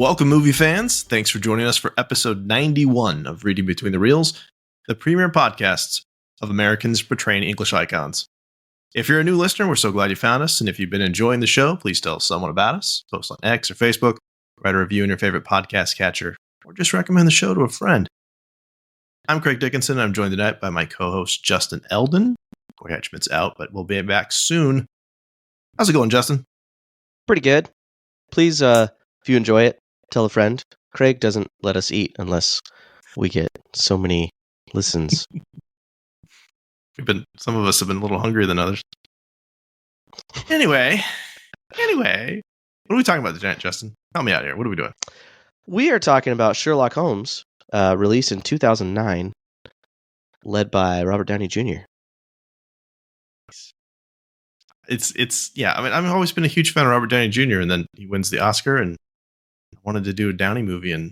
Welcome, movie fans. Thanks for joining us for episode 91 of Reading Between the Reels, the premier podcasts of Americans portraying English icons. If you're a new listener, we're so glad you found us. And if you've been enjoying the show, please tell someone about us. Post on X or Facebook, write a review in your favorite podcast catcher, or just recommend the show to a friend. I'm Craig Dickinson. I'm joined tonight by my co-host, Justin Eldon. Corey Hatchman's out, but we'll be back soon. How's it going, Justin? Pretty good. Please, if you enjoy it, tell a friend. Craig doesn't let us eat unless we get so many listens. Some of us have been a little hungrier than others. Anyway, what are we talking about tonight, Justin? Help me out here. What are we doing? We are talking about Sherlock Holmes, released in 2009, led by Robert Downey Jr. Yeah. I mean, I've always been a huge fan of Robert Downey Jr. and then he wins the Oscar and wanted to do a Downey movie, and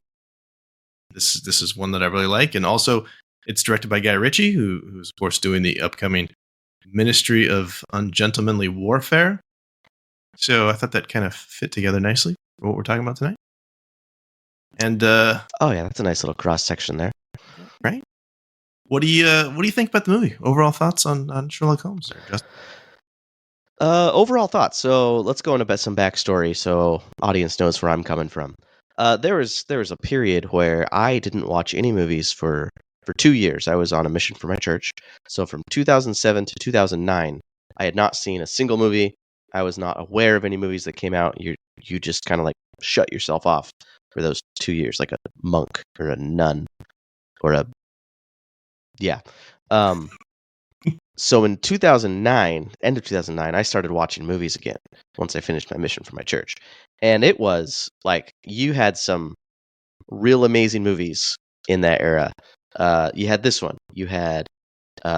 this is one that I really like. And also, it's directed by Guy Ritchie, who's of course doing the upcoming Ministry of Ungentlemanly Warfare. So I thought that kind of fit together nicely for what we're talking about tonight. And oh yeah, that's a nice little cross section there, right? What do you think about the movie? Overall thoughts on Sherlock Holmes, there, Justin? Overall thoughts. So let's go into some backstory so audience knows where I'm coming from. There was a period where I didn't watch any movies for 2 years. I was on a mission for my church. So from 2007 to 2009, I had not seen a single movie. I was not aware of any movies that came out. You just kind of like shut yourself off for those 2 years, like a monk or a nun or a So in 2009, end of 2009, I started watching movies again once I finished my mission for my church. And it was like you had some real amazing movies in that era. You had this one. You had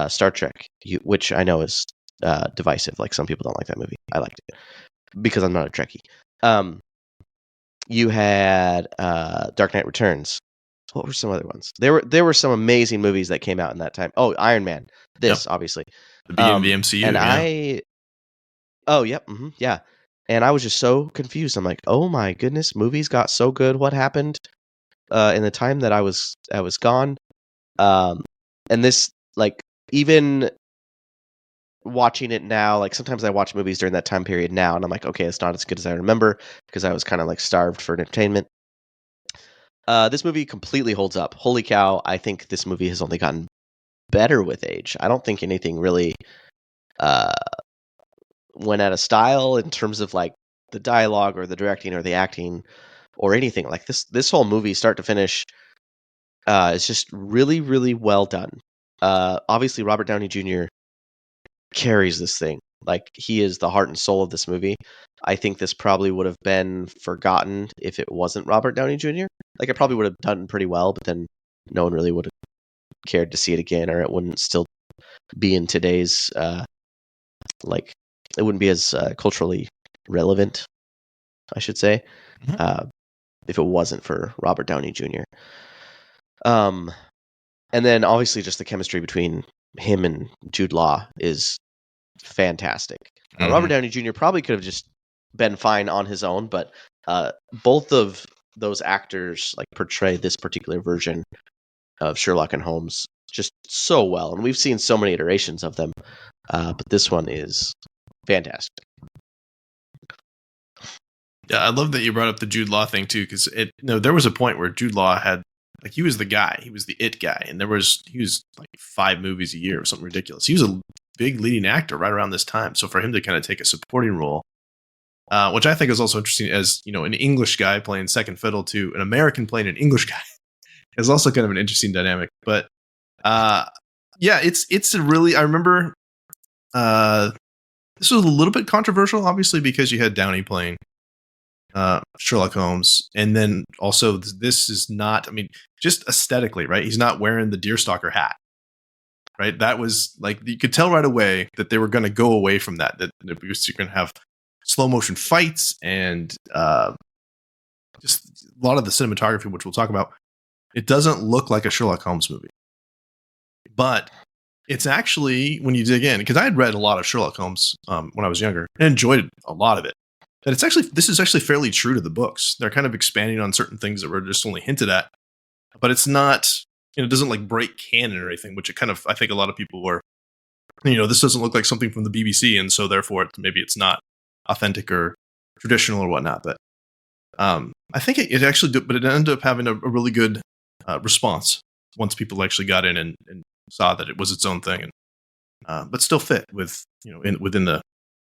Star Trek, which I know is divisive. Like some people don't like that movie. I liked it because I'm not a Trekkie. You had Dark Knight Returns. What were some other ones? There were some amazing movies that came out in that time. Oh, Iron Man. Obviously. The beginning of the MCU. And yeah. And I was just so confused. I'm like, oh my goodness, movies got so good. What happened in the time that I was gone? And this, like, even watching it now, like sometimes I watch movies during that time period now, and I'm like, okay, it's not as good as I remember because I was kind of like starved for entertainment. This movie completely holds up. Holy cow, I think this movie has only gotten better with age. I don't think anything really went out of style in terms of like the dialogue or the directing or the acting or anything. Like this whole movie, start to finish, is just really, really well done. Obviously, Robert Downey Jr. carries this thing. Like, he is the heart and soul of this movie. I think this probably would have been forgotten if it wasn't Robert Downey Jr. Like, it probably would have done pretty well, but then no one really would have cared to see it again, or it wouldn't still be in today's, like, it wouldn't be as culturally relevant, I should say, if it wasn't for Robert Downey Jr. And then, obviously, just the chemistry between him and Jude Law is fantastic. Robert Downey Jr. probably could have just been fine on his own, but both of those actors like portray this particular version of Sherlock and Holmes just so well, and we've seen so many iterations of them, but this one is fantastic. Yeah, I love that you brought up the Jude Law thing too, because there was a point where Jude Law had, like, he was the guy, he was the it guy, and he was like 5 movies a year or something ridiculous. He was a big leading actor right around this time, so for him to kind of take a supporting role, which I think is also interesting, as you know, an English guy playing second fiddle to an American playing an English guy, is also kind of an interesting dynamic. But yeah, it's a really, I remember this was a little bit controversial, obviously, because you had Downey playing Sherlock Holmes, and then also this is not, I mean, just aesthetically, right? He's not wearing the deerstalker hat, right? That was like, you could tell right away that they were going to go away from that you're going to have slow motion fights and just a lot of the cinematography, which we'll talk about. It doesn't look like a Sherlock Holmes movie, but it's actually, when you dig in, because I had read a lot of Sherlock Holmes when I was younger and enjoyed a lot of it. And this is actually fairly true to the books. They're kind of expanding on certain things that were just only hinted at, but it's not, it doesn't like break canon or anything, which it kind of, I think a lot of people were, this doesn't look like something from the BBC, and so therefore maybe it's not authentic or traditional or whatnot. But I think it actually did, but it ended up having a really good response once people actually got in and saw that it was its own thing, and but still fit with within the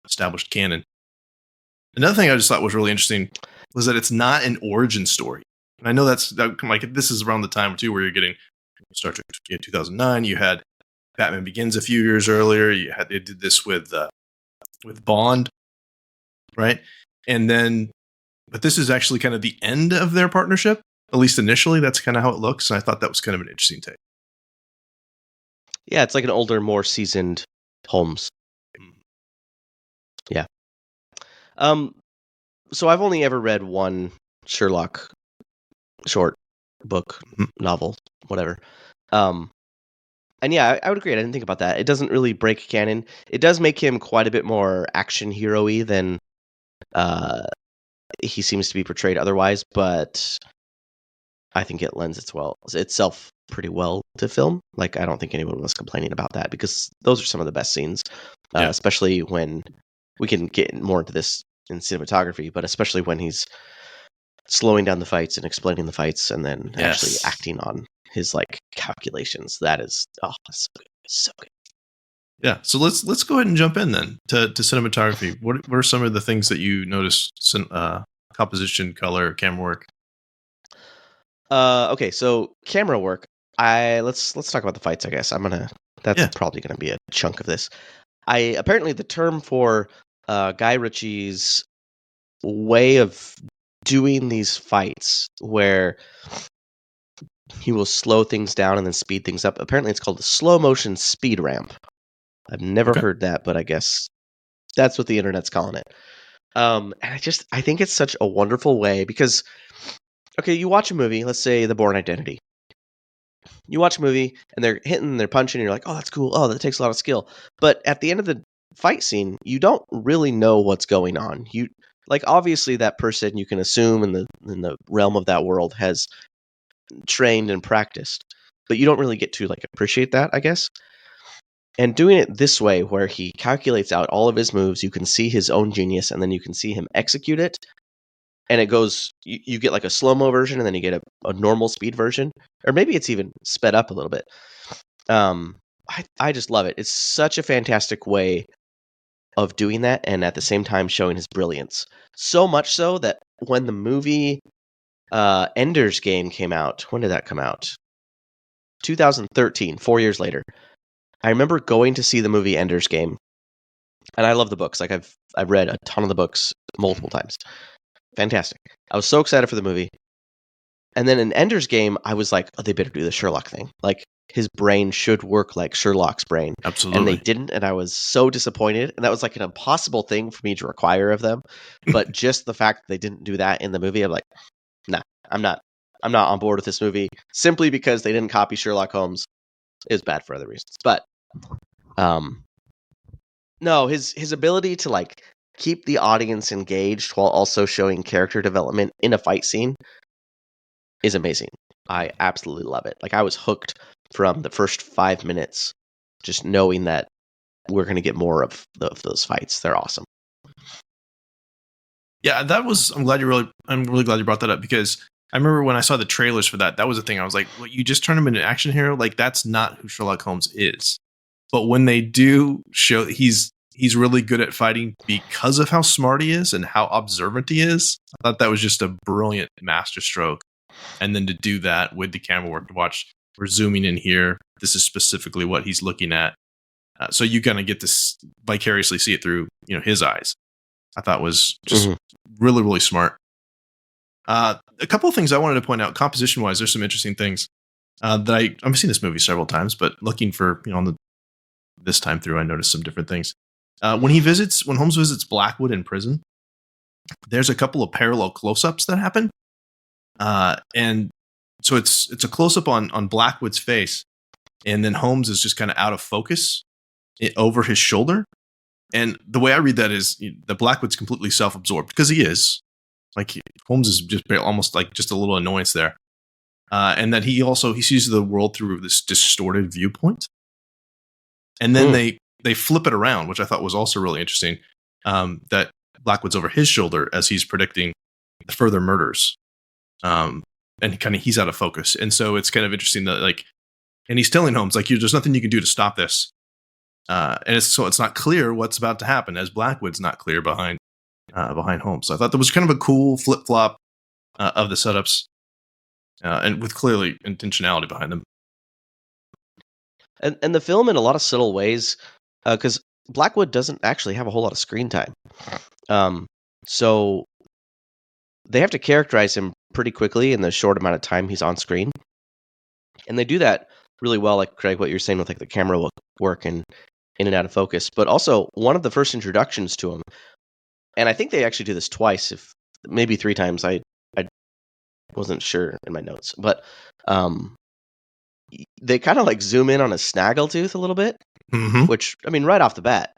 established canon. Another thing I just thought was really interesting was that it's not an origin story. And I know this is around the time too where you're getting Star Trek 2009. You had Batman Begins a few years earlier. They did this with Bond, right? And then, but this is actually kind of the end of their partnership, at least initially. That's kind of how it looks. And I thought that was kind of an interesting take. Yeah, it's like an older, more seasoned Holmes. Yeah. So I've only ever read one Sherlock short book, novel, whatever. And yeah, I would agree. I didn't think about that. It doesn't really break canon. It does make him quite a bit more action hero-y than he seems to be portrayed otherwise, but I think it lends itself pretty well to film. Like, I don't think anyone was complaining about that, because those are some of the best scenes, especially when we can get more into this in cinematography, but especially when he's slowing down the fights and explaining the fights and then actually acting on his like calculations. That is so good. Yeah, so let's go ahead and jump in then to cinematography. What are some of the things that you noticed? Composition, color, camera work. Okay, so camera work. Let's talk about the fights. I guess that's probably gonna be a chunk of this. Apparently the term for Guy Ritchie's way of doing these fights, where he will slow things down and then speed things up. Apparently, it's called the slow motion speed ramp. I've never heard that, but I guess that's what the internet's calling it. And I think it's such a wonderful way, because, okay, you watch a movie, let's say The Bourne Identity. You watch a movie and they're hitting, they're punching, and you're like, oh, that's cool. Oh, that takes a lot of skill. But at the end of the fight scene, you don't really know what's going on. Obviously that person, you can assume in the realm of that world, has trained and practiced, but you don't really get to appreciate that, I guess. And doing it this way, where he calculates out all of his moves, you can see his own genius, and then you can see him execute it. And it goes, you get a slow-mo version, and then you get a normal speed version, or maybe it's even sped up a little bit. I just love it. It's such a fantastic way of doing that, and at the same time showing his brilliance. So much so that when the movie Ender's Game came out, when did that come out? 2013, 4 years later. I remember going to see the movie Ender's Game, and I love the books. I've read a ton of the books multiple times. Fantastic. I was so excited for the movie. And then in Ender's Game, I was like, oh, they better do the Sherlock thing. His brain should work like Sherlock's brain. Absolutely. And they didn't, and I was so disappointed. And that was an impossible thing for me to require of them. But just the fact that they didn't do that in the movie, I'm like, nah, I'm not on board with this movie, simply because they didn't copy Sherlock Holmes. It was bad for other reasons. But no, his ability to keep the audience engaged while also showing character development in a fight scene is amazing. I absolutely love it. I was hooked from the first 5 minutes, just knowing that we're going to get more of those fights. They're awesome. Yeah, I'm really glad you brought that up, because I remember when I saw the trailers for that was the thing. I was like, well, you just turn him into an action hero? That's not who Sherlock Holmes is. But when they do show he's really good at fighting because of how smart he is and how observant he is, I thought that was just a brilliant masterstroke. And then to do that with the camera work, to watch, we're zooming in here. This is specifically what he's looking at. So you kind of get to vicariously see it through his eyes. I thought was just really, really smart. A couple of things I wanted to point out, composition wise, there's some interesting things that I've seen this movie several times, but looking for this time through, I noticed some different things. When Holmes visits Blackwood in prison, there's a couple of parallel close-ups that happen, and so it's a close-up on Blackwood's face, and then Holmes is just kind of out of focus over his shoulder, And the way I read that is that Blackwood's completely self-absorbed, because he is. Like, Holmes is just almost like just a little annoyance there. And that he sees the world through this distorted viewpoint. And then they flip it around, which I thought was also really interesting. That Blackwood's over his shoulder as he's predicting the further murders. And he's out of focus. And so it's kind of interesting that, like, and he's telling Holmes, like, there's nothing you can do to stop this. And it's not clear what's about to happen, as Blackwood's not clear behind Holmes. So I thought that was kind of a cool flip-flop of the setups, and with clearly intentionality behind them. And the film, in a lot of subtle ways, because Blackwood doesn't actually have a whole lot of screen time. So they have to characterize him pretty quickly in the short amount of time he's on screen. And they do that really well, like, Craig, what you're saying with, like, the camera work and in and out of focus. But also, one of the first introductions to him, and I think they actually do this twice, if maybe 3 times. I wasn't sure in my notes. But they kind of, like, zoom in on a snaggletooth a little bit, which, I mean, right off the bat,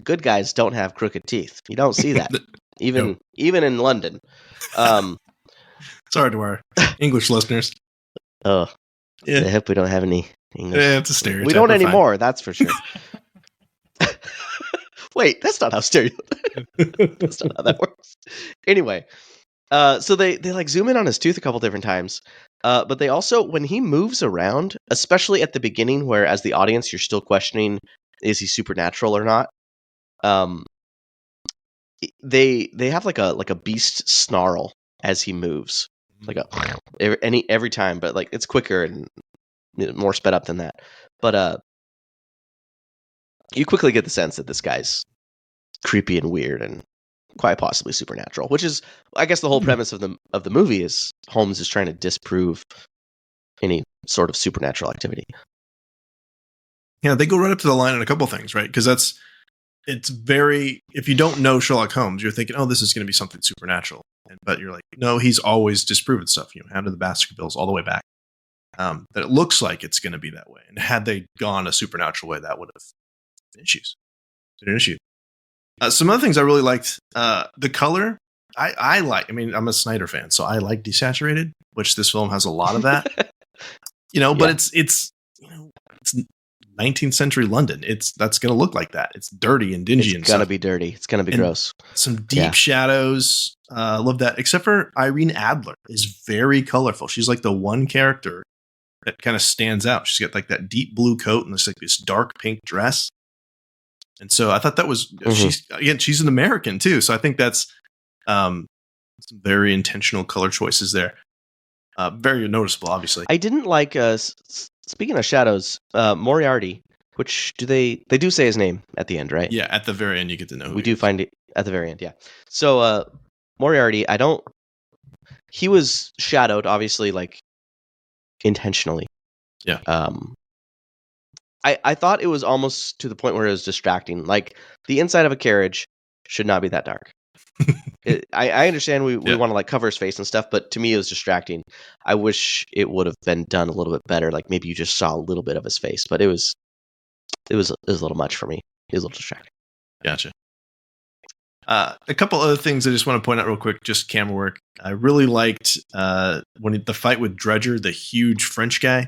good guys don't have crooked teeth. You don't see that, even in London. Sorry to our English listeners. Oh, yeah. I hope we don't have any English. Yeah, it's a stereotype. We don't anymore, that's for sure. Wait, that's not how that's not how that works. Anyway, so they like zoom in on his tooth a couple different times. But they also, when he moves around, especially at the beginning, where as the audience you're still questioning, is he supernatural or not? They have like a beast snarl as he moves, like every time, but like it's quicker and more sped up than that. But you quickly get the sense that this guy's creepy and weird and quite possibly supernatural, which is, I guess, the whole premise of the movie is Holmes is trying to disprove any sort of supernatural activity. Yeah, they go right up to the line on a couple things, right? Because it's very, if you don't know Sherlock Holmes, you're thinking, oh, this is going to be something supernatural. But you're like, no, he's always disproven stuff. Hound of the Baskervilles all the way back. That it looks like it's going to be that way. And had they gone a supernatural way, that would have been an issue. Some other things I really liked, the color. I like. I mean, I'm a Snyder fan, so I like desaturated, which this film has a lot of that. But it's 19th century London. That's going to look like that. It's dirty and dingy. It's going to be dirty. It's going to be gross. Some deep shadows. Love that. Except for Irene Adler is very colorful. She's like the one character that kind of stands out. She's got like that deep blue coat and this dark pink dress. And so I thought that was, she's an American too. So I think that's some very intentional color choices there. Very noticeable, obviously. I didn't like, speaking of shadows, Moriarty, which they do say his name at the end, right? Yeah, at the very end you get to know. We do find it at the very end, yeah. So Moriarty, he was shadowed, obviously, like, intentionally. Yeah. I thought it was almost to the point where it was distracting. Like, the inside of a carriage should not be that dark. I understand we want to, like, cover his face and stuff, but to me it was distracting. I wish it would have been done a little bit better. Like, maybe you just saw a little bit of his face, but it was a little much for me. It was a little distracting. Gotcha. A couple other things I just want to point out real quick, just camera work. I really liked when the fight with Dredger, the huge French guy,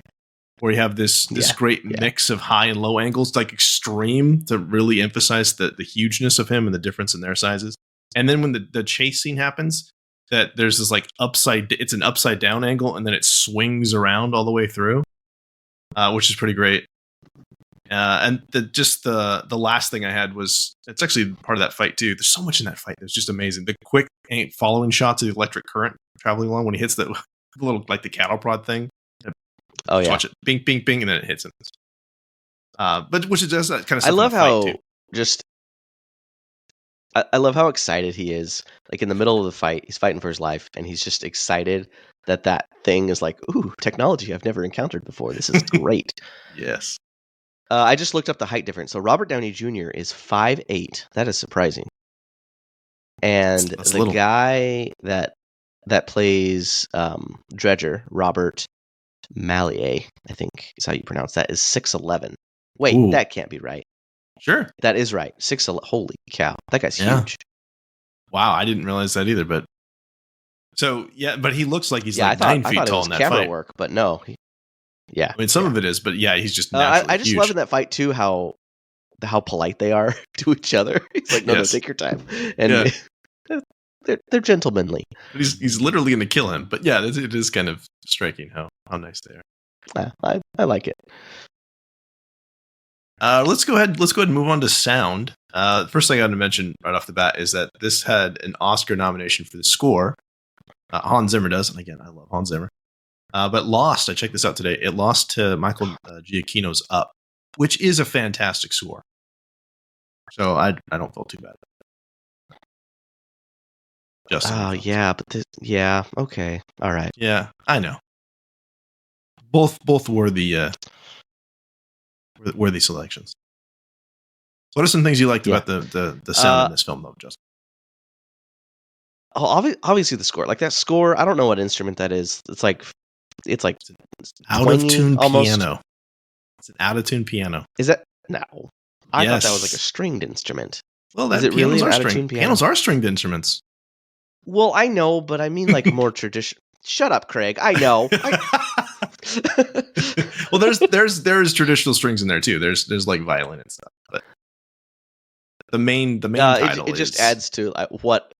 where you have this great mix of high and low angles, like extreme, to really emphasize the hugeness of him and the difference in their sizes. And then when the chase scene happens, that there's this like it's an upside down angle, and then it swings around all the way through, which is pretty great. And the last thing I had was, it's actually part of that fight too. There's so much in that fight that's just amazing. The quick following shots of the electric current traveling along when he hits the little, like, the cattle prod thing. Oh yeah, watch it, bing, bing, bing, and then it hits him. But which is just that kind of stuff. I love how I love how excited he is. Like, in the middle of the fight, he's fighting for his life, and he's just excited that thing is like, ooh, technology I've never encountered before. This is great. Yes. I just looked up the height difference. So Robert Downey Jr. is 5'8". That is surprising. And that's the little guy that plays Dredger, Robert Mallier, I think is how you pronounce that, is 6'11". Wait, That can't be right. Sure. That is right. 6'11". Holy cow, that guy's Yeah. huge. Wow, I didn't realize that either. But so yeah, but he looks like he's Yeah, like I 9 thought feet it tall was in that camera fight. work, but no. Yeah. I mean, some of it is, but yeah, he's just naturally I just huge. love in that fight too how polite they are to each other. He's like, no, Yes. take your time, and they're gentlemanly. But he's literally going to kill him. But yeah, it is kind of striking how nice they are. I like it. Let's go ahead and move on to sound. First thing I got to mention right off the bat is that this had an Oscar nomination for the score. Hans Zimmer does, and again, I love Hans Zimmer. But lost. I checked this out today. It lost to Michael Giacchino's Up, which is a fantastic score. So I don't feel too bad. Oh yeah, but okay, all right. Yeah, I know. Both worthy selections. What are some things you liked about the sound in this film, though, Justin? Oh, obviously the score. Like that score, I don't know what instrument that is. It's like out of tune almost. Piano. It's an out of tune piano. Is that no? I thought that was like a stringed instrument. Well, is it really an out of tune piano? Pianos are stringed instruments. Well, I know, but I mean like more traditional. Shut up, Craig. I know. Well, there's traditional strings in there too. There's like violin and stuff, but the main title it just adds to what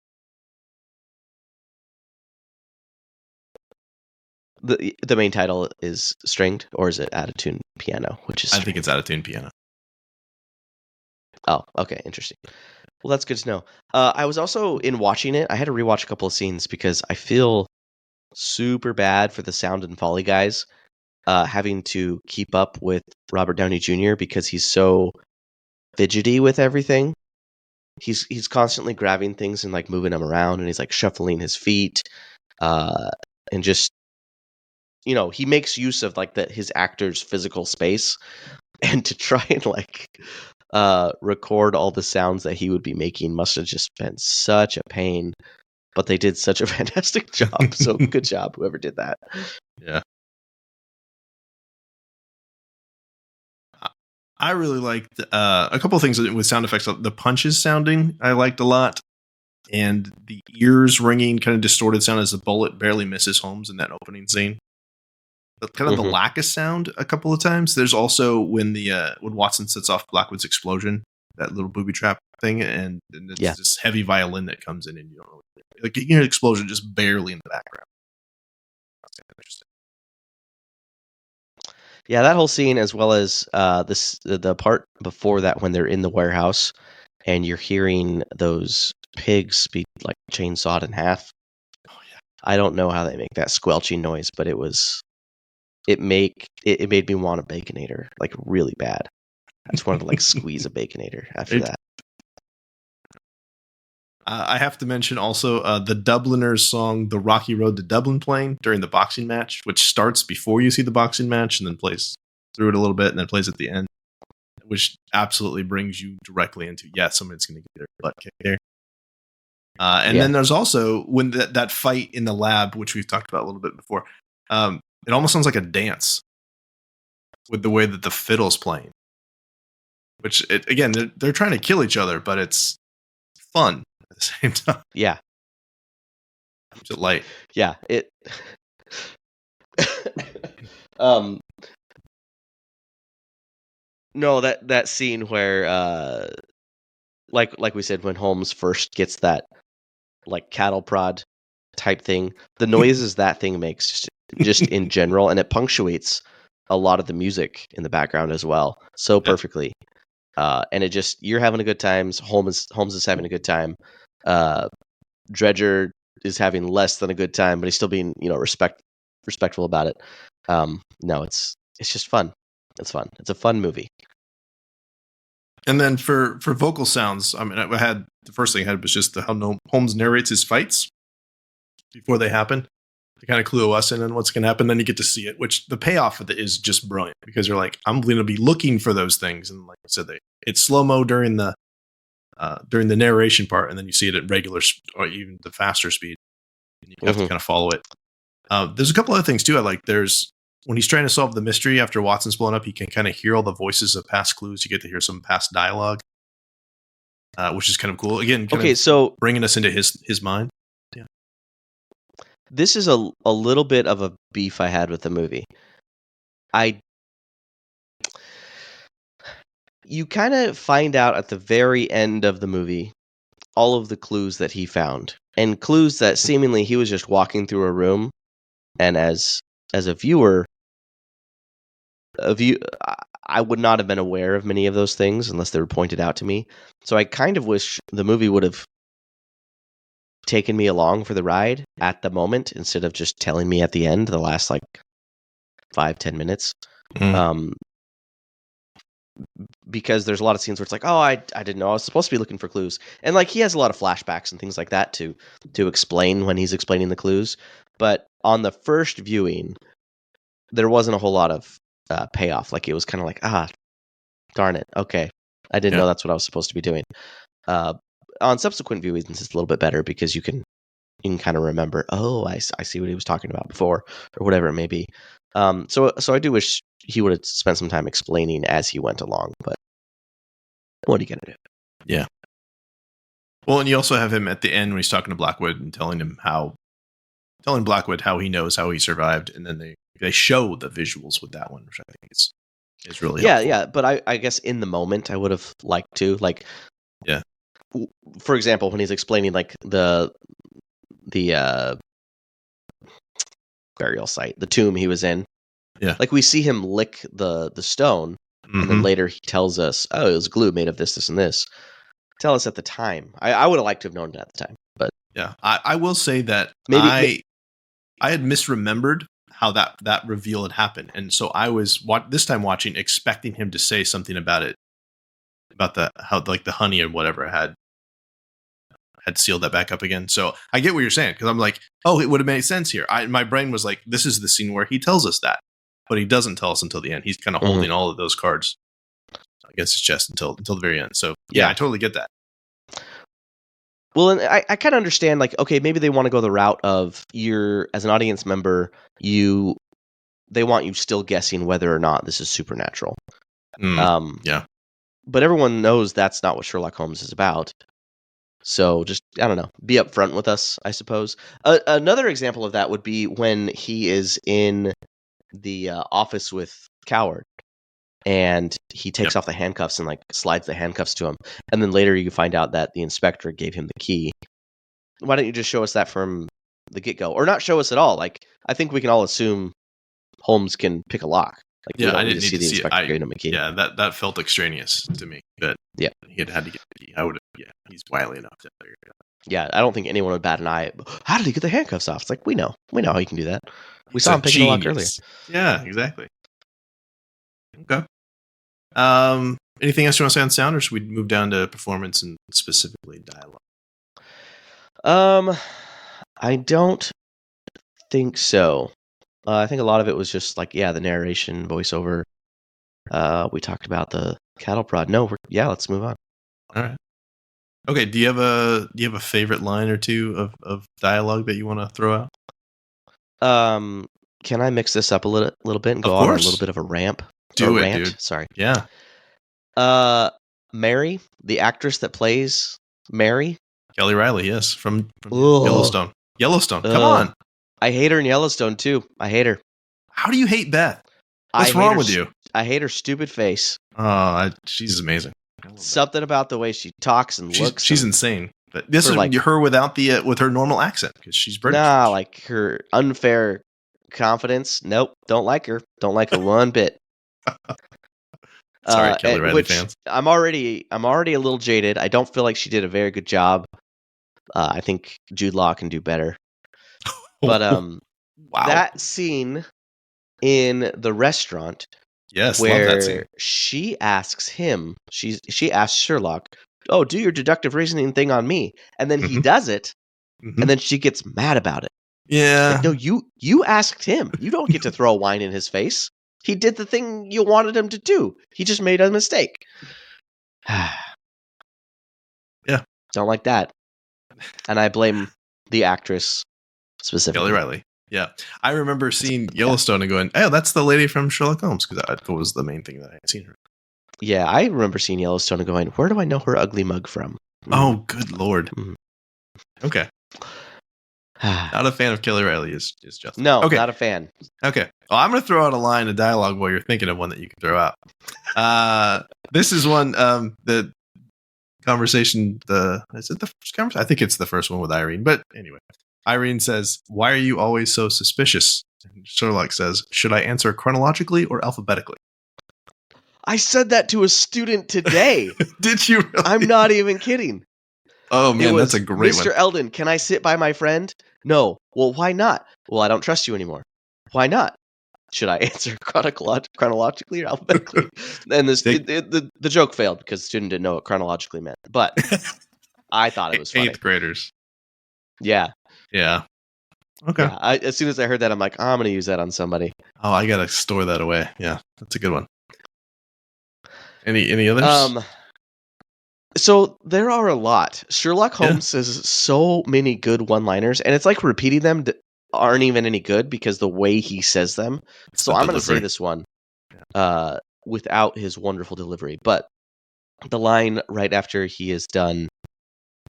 the main title is stringed, or is it out of tune piano? Which is I think it's out of tune piano. Oh, okay, interesting. Well, that's good to know. I was also in watching it. I had to rewatch a couple of scenes because I feel super bad for the sound and Foley guys having to keep up with Robert Downey Jr. because he's so fidgety with everything. He's constantly grabbing things and like moving them around, and he's like shuffling his feet, and just he makes use of like his actor's physical space, and to try and like record all the sounds that he would be making must have just been such a pain. But they did such a fantastic job. So good job, whoever did that. Yeah. I really liked a couple of things with sound effects. The punches sounding I liked a lot. And the ears ringing, kind of distorted sound as the bullet barely misses Holmes in that opening scene. But kind of the lack of sound a couple of times. There's also when Watson sets off Blackwood's explosion, that little booby trap thing, and it's this heavy violin that comes in, and you don't know, like you hear an explosion just barely in the background. That's kind of interesting. Yeah, that whole scene, as well as the part before that when they're in the warehouse and you're hearing those pigs be like chainsawed in half. Oh yeah. I don't know how they make that squelching noise, but it made me want a Baconator like really bad. I just wanted to like squeeze a Baconator after that. I have to mention also the Dubliners song, The Rocky Road to Dublin, playing during the boxing match, which starts before you see the boxing match and then plays through it a little bit and then plays at the end, which absolutely brings you directly into, someone's going to get their butt kicked here. And then there's also when that fight in the lab, which we've talked about a little bit before, it almost sounds like a dance with the way that the fiddle's playing, which again, they're trying to kill each other, but it's fun at the same time. Yeah. Keeps it light. Yeah. It. No, that scene where, like we said, when Holmes first gets that like cattle prod type thing, the noises that thing makes just in general, and it punctuates a lot of the music in the background as well, so perfectly. And it just, you're having a good time. Holmes is having a good time. Dredger is having less than a good time, but he's still being, respectful about it. No, it's just fun. It's fun. It's a fun movie. And then for vocal sounds, I mean, the first thing I had was just how Holmes narrates his fights before they happen to kind of clue us in on what's going to happen. Then you get to see it, which the payoff of it is just brilliant because you're like, I'm going to be looking for those things. And like I said, it's slow-mo during the narration part, and then you see it at regular or even the faster speed. And you have to kind of follow it. There's a couple other things too. I like there's when he's trying to solve the mystery after Watson's blown up, he can kind of hear all the voices of past clues. You get to hear some past dialogue, which is kind of cool. Again, so bringing us into his mind. Yeah. This is a little bit of a beef I had with the movie. You kind of find out at the very end of the movie all of the clues that he found, and clues that seemingly he was just walking through a room, and as a viewer, I would not have been aware of many of those things unless they were pointed out to me. So I kind of wish the movie would have taken me along for the ride at the moment instead of just telling me at the end, the last like 5-10 minutes. Because there's a lot of scenes where it's like, oh, I didn't know I was supposed to be looking for clues, and like he has a lot of flashbacks and things like that to explain when he's explaining the clues. But on the first viewing, there wasn't a whole lot of payoff. Like it was kind of like, darn it, okay, I didn't know that's what I was supposed to be doing. On subsequent viewings, it's a little bit better because you can kind of remember, oh, I see what he was talking about before, or whatever it may be. So I do wish he would have spent some time explaining as he went along, but what are you going to do? Yeah. Well, and you also have him at the end when he's talking to Blackwood and telling Blackwood how he knows how he survived, and then they show the visuals with that one, which I think is really helpful. Yeah. But I guess in the moment I would have liked to, like, for example, when he's explaining like the burial site, the tomb he was in. Yeah. Like we see him lick the stone, and then later he tells us, oh, it was glue made of this, this, and this. Tell us at the time. I would have liked to have known it at the time. But yeah, I will say that I had misremembered how that reveal had happened. And so I was this time watching, expecting him to say something about it, about how like the honey and whatever had sealed that back up again. So I get what you're saying, because I'm like, oh, it would have made sense here. My brain was like, this is the scene where he tells us that, but he doesn't tell us until the end. He's kind of holding all of those cards against his chest until the very end. So yeah, I totally get that. Well, and I kind of understand, like, okay, maybe they want to go the route of as an audience member, they want you still guessing whether or not this is supernatural. Yeah. But everyone knows that's not what Sherlock Holmes is about. So just, I don't know, be upfront with us, I suppose. Another example of that would be when he is in the office with Coward, and he takes off the handcuffs and like slides the handcuffs to him. And then later you find out that the inspector gave him the key. Why don't you just show us that from the get-go? Or not show us at all? Like, I think we can all assume Holmes can pick a lock. Like, I didn't need to see the inspector giving him a key. Yeah, that felt extraneous to me. But he had to get the key. He's wily enough to figure it out. Yeah, I don't think anyone would bat an eye. How did he get the handcuffs off? It's like, we know how he can do that. We saw him picking the lock earlier. Yeah, exactly. Okay. Anything else you want to say on sound, or should we move down to performance and specifically dialogue? I don't think so. I think a lot of it was just like, the narration, voiceover. We talked about the cattle prod. No, let's move on. All right. Okay. Do you have a favorite line or two of dialogue that you want to throw out? Can I mix this up a little bit and go on a little bit of a rant? Do it, dude. Sorry. Yeah. Mary, the actress that plays Mary. Kelly Riley, yes, from Yellowstone. Come on. I hate her in Yellowstone, too. I hate her. How do you hate Beth? What's wrong with you? I hate her stupid face. Oh, she's amazing. Something about the way she talks and looks. She's insane. But this is like her without with her normal accent, because she's British. Nah, like her unfair confidence. Nope, don't like her. Don't like her one bit. Sorry, Kelly Riley fans. I'm already a little jaded. I don't feel like she did a very good job. I think Jude Law can do better. But wow. That scene in the restaurant, where love that scene. She asks him, she asks Sherlock, "Oh, do your deductive reasoning thing on me," and then he does it, and then she gets mad about it. Yeah. Like, no, you asked him. You don't get to throw wine in his face. He did the thing you wanted him to do. He just made a mistake. Yeah. Don't like that. And I blame the actress specifically. Kelly Riley. Yeah, I remember seeing Yellowstone and going, "Oh, that's the lady from Sherlock Holmes," because that was the main thing that I had seen her. Yeah, I remember seeing Yellowstone and going, "Where do I know her ugly mug from?" Oh, good lord. Mm. Okay. Not a fan of Kelly Riley is just No, okay. not a fan. Okay. Well, I'm going to throw out a line of dialogue while you're thinking of one that you can throw out. This is one the conversation. Is it the first conversation? I think it's the first one with Irene. But anyway, Irene says, "Why are you always so suspicious?" And Sherlock says, "Should I answer chronologically or alphabetically?" I said that to a student today. Did you really? I'm not even kidding. Oh man, that's a great Mr. one. Eldon, can I sit by my friend? No. Well, why not? Well, I don't trust you anymore. Why not? Should I answer chronologically or alphabetically? And the joke failed because the student didn't know what chronologically meant. But I thought it was funny. 8th graders. Yeah. Yeah. Okay. Yeah, as soon as I heard that, I'm like, I'm going to use that on somebody. Oh, I gotta store that away. Yeah, that's a good one. Any others? So there are a lot. Sherlock Holmes says so many good one-liners, and it's like repeating them that aren't even any good because the way he says them. So I'm going to say this one without his wonderful delivery. But the line right after he is done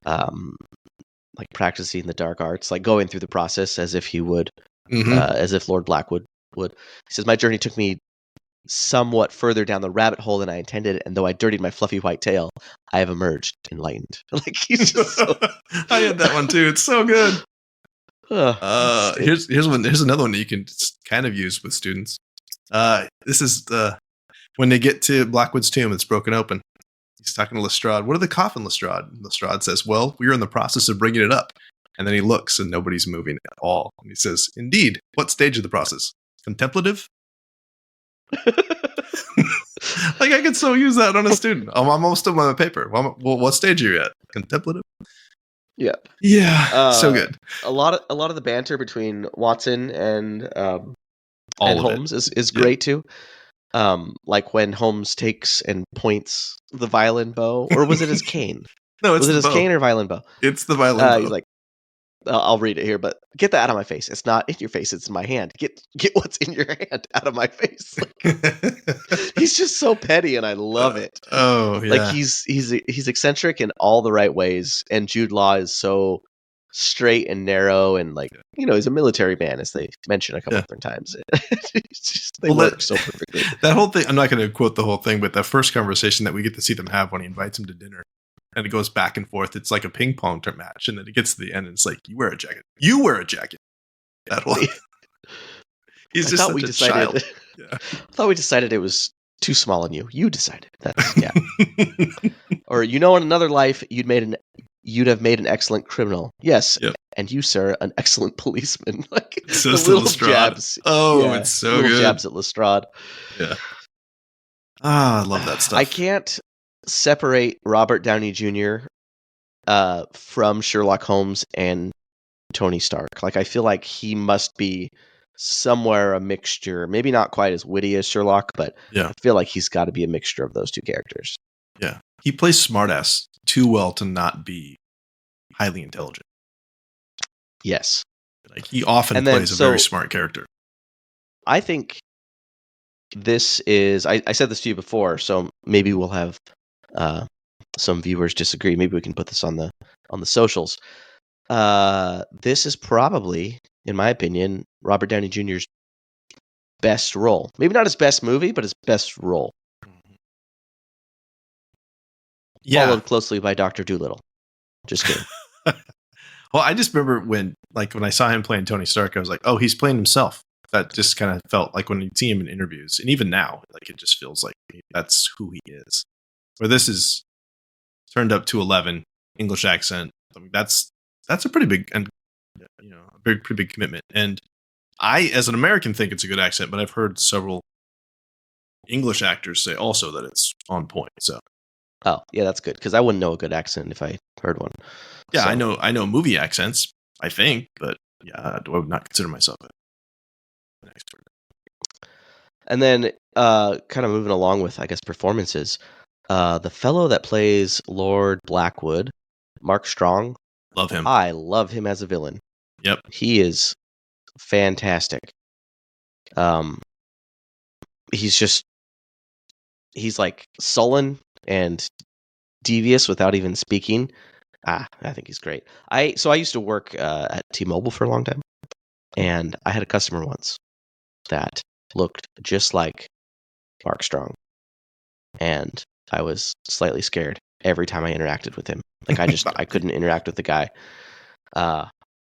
like practicing the dark arts, like going through the process as if he would, as if Lord Blackwood would. He says, "My journey took me somewhat further down the rabbit hole than I intended, and though I dirtied my fluffy white tail, I have emerged enlightened." Like he's just so... I had that one too. It's so good. Here's another one that you can kind of use with students. This is when they get to Blackwood's tomb. It's broken open. He's talking to Lestrade. "What are the coffin, Lestrade?" And Lestrade says, "Well, we are in the process of bringing it up." And then he looks, and nobody's moving at all. And he says, "Indeed. What stage of the process? Contemplative?" Like I could so use that on a student. I'm almost done with my paper. Well, what stage are you at? Contemplative? Yeah. Yeah. So good. A lot of the banter between Watson and Holmes is great too. Like when Holmes takes and points the violin bow, or was it his cane? No, it's was it his cane or violin bow? It's the violin bow. He's like, I'll read it here, but get that out of my face. It's not in your face; it's in my hand. Get what's in your hand out of my face. Like, he's just so petty, and I love it. Oh, yeah. Like he's eccentric in all the right ways, and Jude Law is so straight and narrow, and like he's a military man, as they mention a couple different times. They work so perfectly. That whole thing. I'm not going to quote the whole thing, but that first conversation that we get to see them have when he invites him to dinner. And it goes back and forth. It's like a ping pong match. And then it gets to the end and it's like, "You wear a jacket. You wear a jacket." That whole he's just such a child. I thought we decided it was too small on you. You decided that. Yeah. Or in another life you'd have made an excellent criminal. Yes. Yep. And you, sir, an excellent policeman. Like so the little Lestrade. jabs. Oh, it's so good. Jabs at Lestrade. Yeah. I love that stuff. I can't separate Robert Downey Jr. From Sherlock Holmes and Tony Stark. Like I feel like he must be somewhere a mixture, maybe not quite as witty as Sherlock, but I feel like he's got to be a mixture of those two characters. Yeah. He plays smartass too well to not be highly intelligent. Yes. Like he often plays a very smart character. I think this is I said this to you before, so maybe we'll have some viewers disagree. Maybe we can put this on the socials. This is probably, in my opinion, Robert Downey Jr.'s best role. Maybe not his best movie, but his best role. Yeah. Followed closely by Dr. Dolittle. Just kidding. Well, I just remember when I saw him playing Tony Stark, I was like, "Oh, he's playing himself." That just kind of felt like when you see him in interviews, and even now, like it just feels like that's who he is. Where this is turned up to 11, English accent. I mean, that's a pretty big and pretty big commitment. And I, as an American, think it's a good accent, but I've heard several English actors say also that it's on point. So, oh yeah, that's good because I wouldn't know a good accent if I heard one. Yeah, so. I know movie accents. I think, but yeah, I would not consider myself an expert. And then, kind of moving along with, I guess, performances. The fellow that plays Lord Blackwood, Mark Strong. Love him. I love him as a villain. Yep. He is fantastic. He's like sullen and devious without even speaking. I think he's great. I used to work at T-Mobile for a long time, and I had a customer once that looked just like Mark Strong, and I was slightly scared every time I interacted with him. Like I couldn't interact with the guy.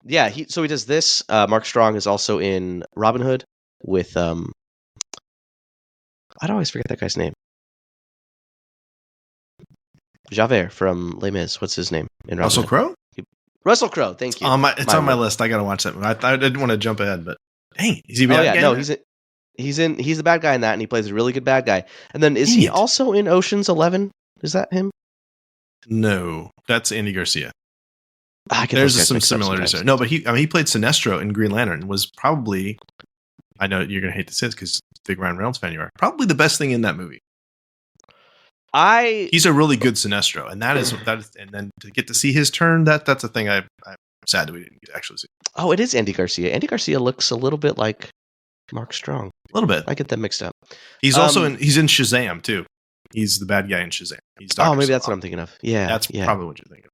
Yeah, he does this. Mark Strong is also in Robin Hood with I always forget that guy's name. Javert from Les Mis. What's his name in Robin Russell Hood? Crowe? Russell Crowe. Thank you. It's on my list. I gotta watch that movie. I didn't want to jump ahead, but dang, is he bad guy? No, he's the bad guy in that, and he plays a really good bad guy. And then is he also in Ocean's 11? Is that him? No, that's Andy Garcia. There's some similarities there. No, but he played Sinestro in Green Lantern and was probably, I know you're gonna hate to say this because big Ryan Reynolds fan you are, probably the best thing in that movie. He's a really good Sinestro, and and then to get to see his turn, that's a thing I'm sad that we didn't actually see. Oh, it is Andy Garcia. Andy Garcia looks a little bit like Mark Strong. A little bit. I get them mixed up. He's also he's in Shazam too. He's the bad guy in Shazam. He's maybe that's what I'm thinking of. Yeah, that's probably what you're thinking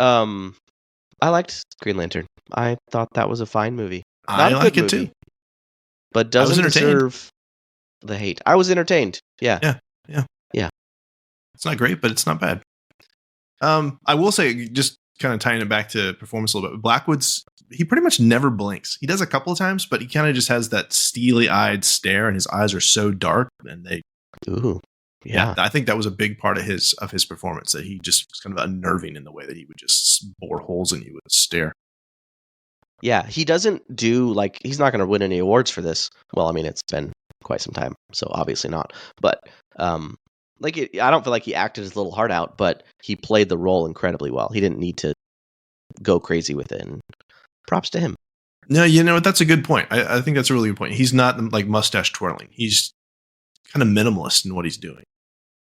of. I liked Green Lantern. I thought that was a fine movie. I like it too, but doesn't deserve the hate. I was entertained. Yeah. It's not great, but it's not bad. I will say, just kind of tying it back to performance a little bit, Blackwood's, he pretty much never blinks. He does a couple of times, but he kind of just has that steely-eyed stare, and his eyes are so dark, and they. Ooh, yeah. I think that was a big part of his performance, that he just was kind of unnerving in the way that he would just bore holes in you with a stare. Yeah, he doesn't do, like, he's not going to win any awards for this. Well, I mean, it's been quite some time, so obviously not. But, I don't feel like he acted his little heart out, but he played the role incredibly well. He didn't need to go crazy with it, and props to him. No, you know what? That's a good point. I think that's a really good point. He's not, like, mustache twirling. He's kind of minimalist in what he's doing.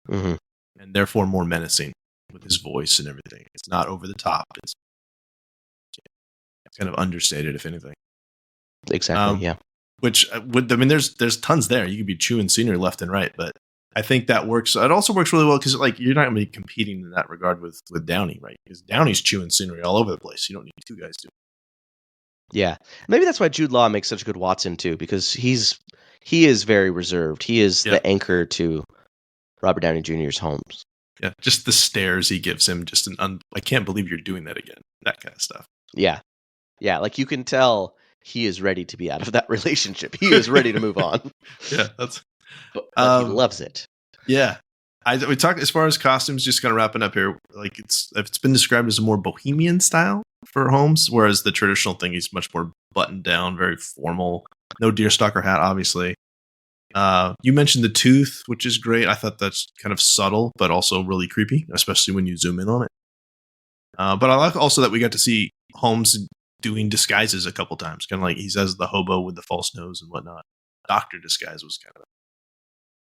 Mm-hmm. And therefore more menacing with his voice and everything. It's not over the top. It's kind of understated, if anything. Exactly, yeah. Which there's tons there. You could be chewing scenery left and right, but I think that works. It also works really well because, like, you're not going to be competing in that regard with Downey, right? Because Downey's chewing scenery all over the place. You don't need two guys doing it. Yeah, maybe that's why Jude Law makes such a good Watson too, because he is very reserved. He is the anchor to Robert Downey Jr.'s Holmes. Yeah, just the stares he gives him. Just I can't believe you're doing that again. That kind of stuff. Yeah, like you can tell he is ready to be out of that relationship. He is ready to move on. Yeah, that's. But he loves it. Yeah, we talk as far as costumes. Just kind of wrapping up here. Like it's been described as a more bohemian style for Holmes, whereas the traditional thing is much more buttoned down, very formal. No deerstalker hat, obviously. You mentioned the tooth, which is great. I thought that's kind of subtle, but also really creepy, especially when you zoom in on it. But I like also that we got to see Holmes doing disguises a couple times, kind of like he says the hobo with the false nose and whatnot. Doctor disguise was kind of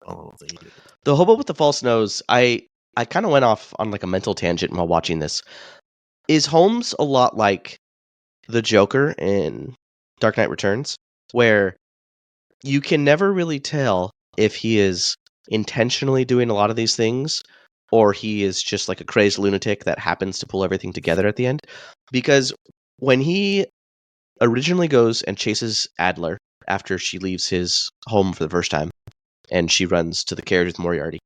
a little thing he did. The hobo with the false nose, I kind of went off on like a mental tangent while watching this. Is Holmes a lot like the Joker in Dark Knight Returns, where you can never really tell if he is intentionally doing a lot of these things or he is just like a crazed lunatic that happens to pull everything together at the end? Because when he originally goes and chases Adler after she leaves his home for the first time and she runs to the carriage with Moriarty,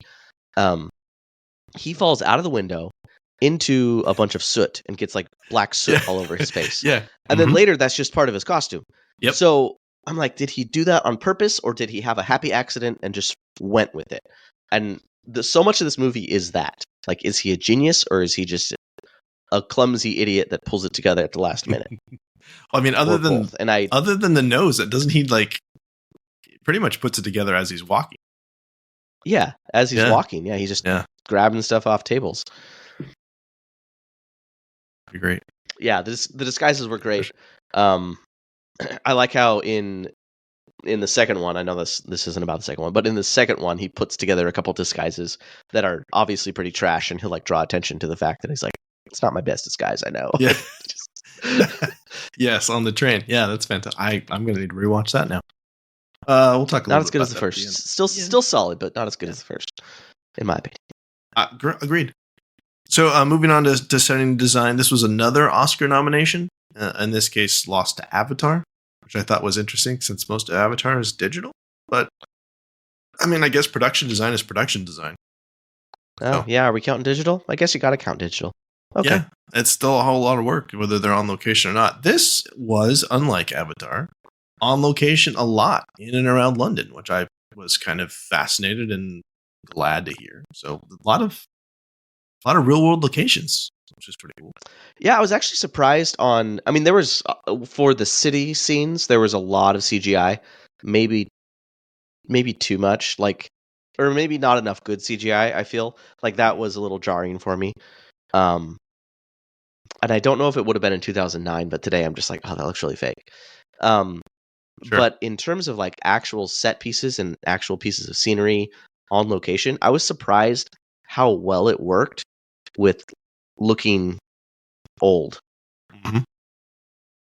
he falls out of the window into a bunch of soot and gets like black soot all over his face. Yeah. And then later that's just part of his costume. Yep. So I'm like, did he do that on purpose or did he have a happy accident and just went with it? And so much of this movie is that. Like, is he a genius or is he just a clumsy idiot that pulls it together at the last minute? Well, I mean, other than the nose, doesn't he like pretty much puts it together as he's walking? Yeah, as he's walking. Yeah, he's just grabbing stuff off tables. Great. Yeah, the disguises were great. I like how in the second one, I know this isn't about the second one, but in the second one, he puts together a couple disguises that are obviously pretty trash, and he'll like draw attention to the fact that he's like, it's not my best disguise, I know. Yeah. Yes, on the train. Yeah, that's fantastic. I'm going to need to rewatch that now. We'll talk a Not little as bit good about as the that at the first. end. Still solid, but not as good Yeah. as the first, in my opinion. Agreed. So moving on to setting design, this was another Oscar nomination. In this case, lost to Avatar, which I thought was interesting since most of Avatar is digital. But I mean, I guess production design is production design. Oh, yeah. Are we counting digital? I guess you got to count digital. Okay. Yeah, it's still a whole lot of work, whether they're on location or not. This was, unlike Avatar, on location a lot in and around London, which I was kind of fascinated and glad to hear. So a lot of real world locations, which is pretty cool. Yeah, I was actually surprised I mean, there was, for the city scenes, there was a lot of CGI. Maybe too much, or maybe not enough good CGI, I feel. Like, that was a little jarring for me. And I don't know if it would have been in 2009, but today I'm just like, oh, that looks really fake. Sure. But in terms of, like, actual set pieces and actual pieces of scenery on location, I was surprised how well it worked with looking old. Mm-hmm.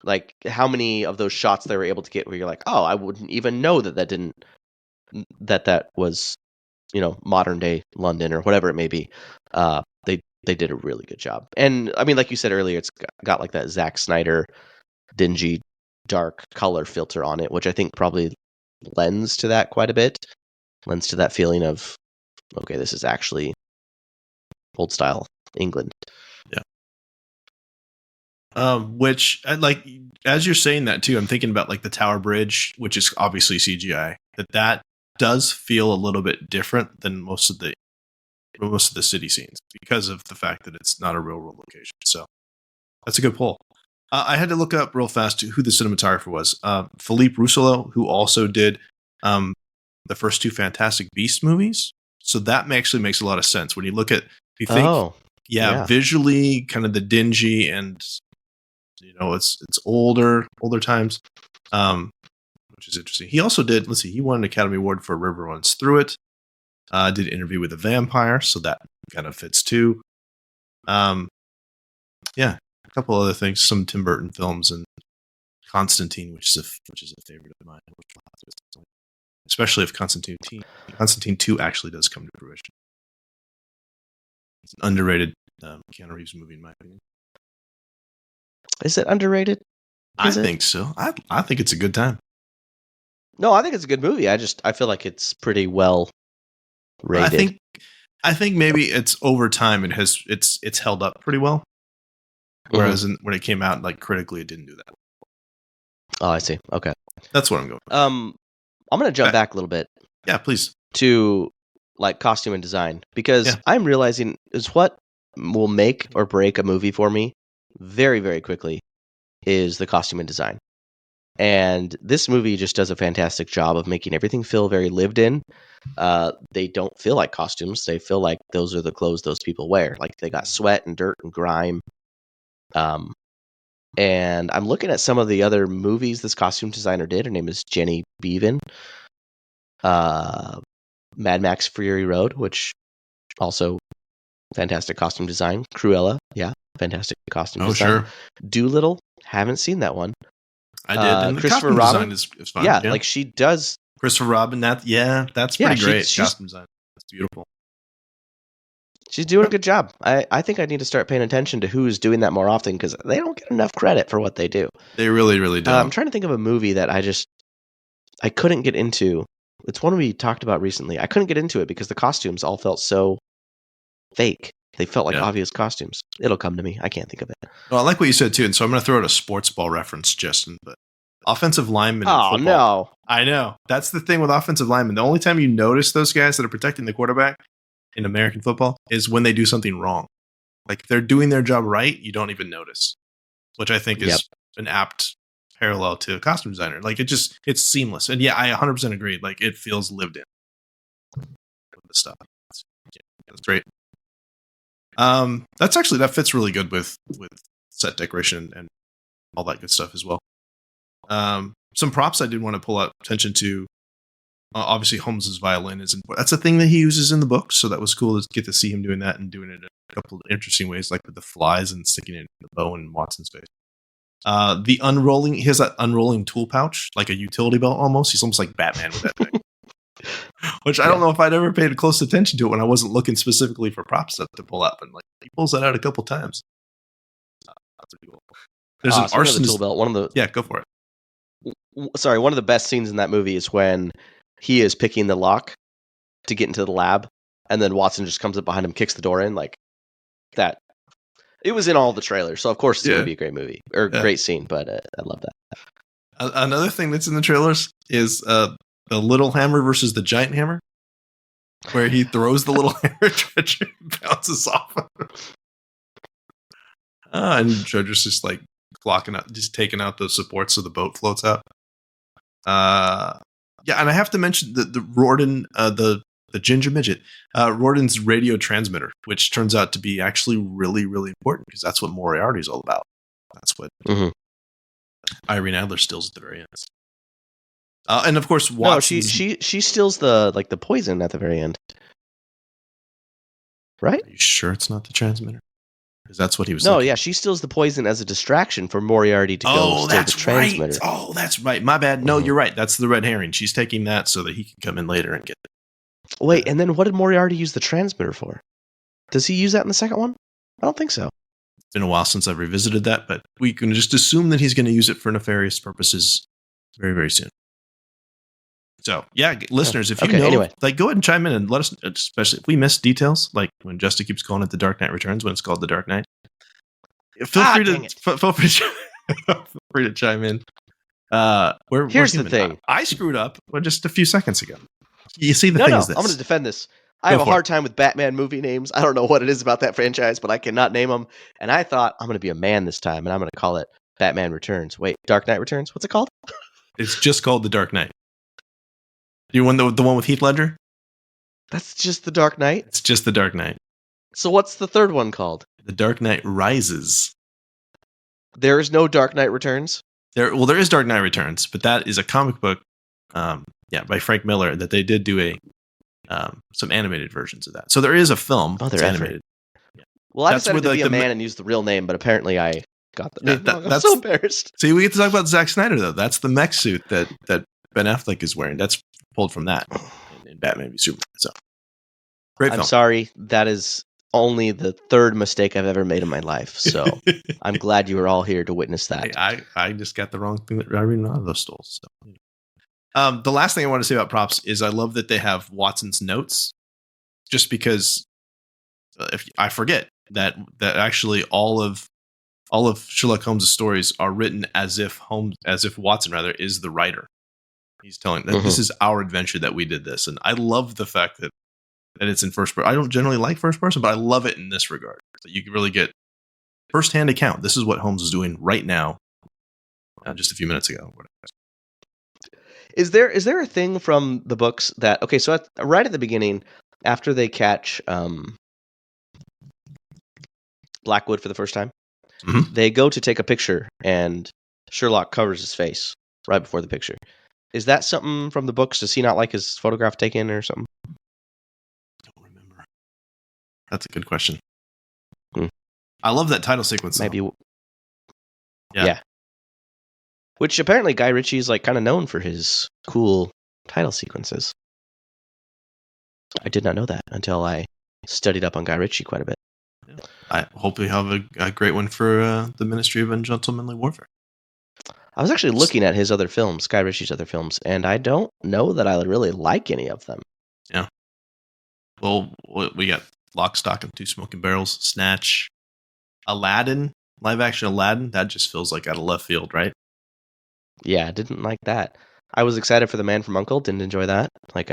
Like, how many of those shots they were able to get where you're like, oh, I wouldn't even know that was, modern day London or whatever it may be. They did a really good job. And I mean, like you said earlier, it's got like that Zack Snyder dingy dark color filter on it, which I think probably lends to that quite a bit. Lends to that feeling of, okay, this is actually old style England. Which, like, as you're saying that too, I'm thinking about like the Tower Bridge, which is obviously CGI. That does feel a little bit different than most of the city scenes because of the fact that it's not a real world location. So that's a good pull. I had to look up real fast who the cinematographer was. Philippe Rousselot, who also did the first two Fantastic Beasts movies. So that actually makes a lot of sense when you look at, if you think, yeah. visually kind of the dingy and, it's older times, which is interesting. He also did, he won an Academy Award for River Runs Through It. Did Interview with a Vampire, so that kind of fits too. Yeah, a couple other things, some Tim Burton films, and Constantine, which is a favorite of mine, especially if Constantine 2 actually does come to fruition. It's an underrated Keanu Reeves movie, in my opinion. Is it underrated? I think so. I think it's a good time. No, I think it's a good movie. I feel like it's pretty well rated. I think maybe it's over time it's held up pretty well. Whereas when it came out, like, critically, it didn't do that. Oh, I see. Okay, that's what I'm going with. I'm going to jump back a little bit. Yeah, please. To like costume and design, because I'm realizing is what will make or break a movie for me very, very quickly is the costume and design. And this movie just does a fantastic job of making everything feel very lived in. They don't feel like costumes. They feel like those are the clothes those people wear. Like, they got sweat and dirt and grime. And I'm looking at some of the other movies this costume designer did. Her name is Jenny Beavan. Mad Max Fury Road, which also fantastic costume design. Cruella, fantastic costume design. Sure. Doolittle, haven't seen that one. I did. And Christopher the costume Robin design is fun. Yeah, like she does. Christopher Robin, that's pretty great. Costume design. That's beautiful. She's doing a good job. I think I need to start paying attention to who's doing that more often, because they don't get enough credit for what they do. They really, really don't. I'm trying to think of a movie that I couldn't get into. It's one we talked about recently. I couldn't get into it because the costumes all felt so fake. They felt like obvious costumes. It'll come to me. I can't think of it. Well, I like what you said too, and so I'm going to throw out a sports ball reference, Justin. But offensive linemen in football. No. I know. That's the thing with offensive linemen. The only time you notice those guys that are protecting the quarterback in American football is when they do something wrong. Like, if they're doing their job right, you don't even notice, which I think is an apt parallel to a costume designer. Like, it's seamless. And I 100% agree. Like, it feels lived in with the stuff. That's great. That fits really good with set decoration and all that good stuff as well. Some props I did want to pull out attention to. Obviously, Holmes's violin is important. That's a thing that he uses in the book, so that was cool to get to see him doing that and doing it in a couple of interesting ways, like with the flies and sticking it in the bow in Watson's face. He has that unrolling tool pouch, like a utility belt almost. He's almost like Batman with that thing. Which I don't know if I'd ever paid close attention to it when I wasn't looking specifically for prop stuff to pull up. And like he pulls that out a couple times. That's pretty cool. There's an arsonist tool belt. Yeah, go for it. Sorry, one of the best scenes in that movie is when he is picking the lock to get into the lab, and then Watson just comes up behind him, kicks the door in, like that. It was in all the trailers, so of course it's going to be a great movie or great scene. But I love that. Another thing that's in the trailers is the little hammer versus the giant hammer, where he throws the little hammer, Treacher bounces off of him. And Treacher's just like blocking out, just taking out the supports so the boat floats out. Yeah, and I have to mention the Rorden, the ginger midget, Rorden's radio transmitter, which turns out to be actually really, really important because that's what Moriarty is all about. That's what Irene Adler steals at the very end. And of course, Watson. No, she steals the poison at the very end, right? Are you sure it's not the transmitter? Because that's what he was. No, thinking. Yeah, she steals the poison as a distraction for Moriarty to go steal the transmitter. Right. Oh, that's right. My bad. No, you're right. That's the red herring. She's taking that so that he can come in later and get it. Wait, and then what did Moriarty use the transmitter for? Does he use that in the second one? I don't think so. It's been a while since I've revisited that, but we can just assume that he's going to use it for nefarious purposes very, very soon. So, yeah, listeners, if you know, anyway. like, go ahead and chime in and let us, especially if we miss details, like when Justin keeps calling it The Dark Knight Returns when it's called The Dark Knight. Feel free to chime in. Here's the thing. I screwed up just a few seconds ago. You see, the thing is this. I'm going to defend this. I have a hard time with Batman movie names. I don't know what it is about that franchise, but I cannot name them. And I thought I'm going to be a man this time, and I'm going to call it Batman Returns. Wait, Dark Knight Returns? What's it called? It's just called The Dark Knight. You want the one with Heath Ledger? That's just The Dark Knight? It's just The Dark Knight. So what's the third one called? The Dark Knight Rises. There is no Dark Knight Returns? There is Dark Knight Returns, but that is a comic book by Frank Miller that they did do some animated versions of that. So there is a film that's animated. Yeah. Well, I decided to be a man and use the real name, but apparently I got the name. I'm so embarrassed. See, we get to talk about Zack Snyder, though. That's the mech suit that Ben Affleck is wearing. That's pulled from that in Batman v Superman. So, great film. I'm sorry. That is only the third mistake I've ever made in my life. So I'm glad you were all here to witness that. Hey, I just got the wrong thing that I read none of those stools. So. The last thing I want to say about props is I love that they have Watson's notes, just because if I forget that actually all of Sherlock Holmes' stories are written as if Watson is the writer. He's telling that this is our adventure that we did this, and I love the fact that it's in first person. I don't generally like first person, but I love it in this regard. So you can really get firsthand account. This is what Holmes is doing right now, just a few minutes ago. Is there a thing from the books that so right at the beginning, after they catch Blackwood for the first time, they go to take a picture and Sherlock covers his face right before the picture. Is that something from the books? Does he not like his photograph taken or something? I don't remember. That's a good question. I love that title sequence. Maybe. Yeah. Which apparently Guy Ritchie is like kind of known for his cool title sequences. I did not know that until I studied up on Guy Ritchie quite a bit. I hope we have a great one for the Ministry of Ungentlemanly Warfare. I was actually looking at his other films, Guy Ritchie's other films, and I don't know that I really like any of them. Yeah. Well, we got Lock, Stock, and Two Smoking Barrels, Snatch, Aladdin, live action Aladdin. That just feels like out of left field, right? Yeah, I didn't like that. I was excited for The Man from U.N.C.L.E., didn't enjoy that. I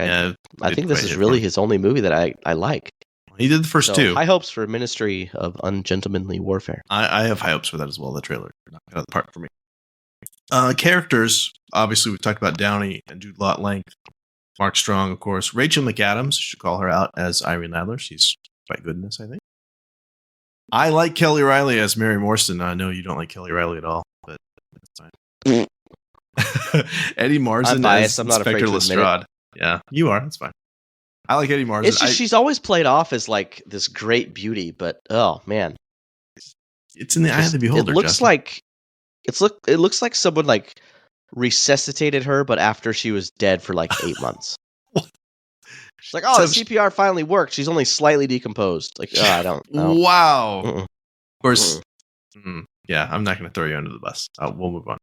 think this is really his only movie that I like. He did the first two. High hopes for Ministry of Ungentlemanly Warfare. I have high hopes for that as well. The trailer knocked out of the park for me. Characters, obviously, we've talked about Downey and Jude Law at length. Mark Strong, of course. Rachel McAdams, should call her out as Irene Adler. She's quite good in this, I think. I like Kelly Riley as Mary Morstan. I know you don't like Kelly Riley at all, but that's fine. Eddie Marsden as Inspector Lestrade. Yeah, you are. That's fine. I like Eddie Marsden. It's just she's always played off as like this great beauty, but oh man, it's in the eye of the beholder. It looks like It looks like someone like resuscitated her, but after she was dead for like 8 months. She's like, oh, the CPR finally worked. She's only slightly decomposed. Like, oh, I don't. Wow. Mm-mm. Of course. Yeah, I'm not going to throw you under the bus. We'll move on.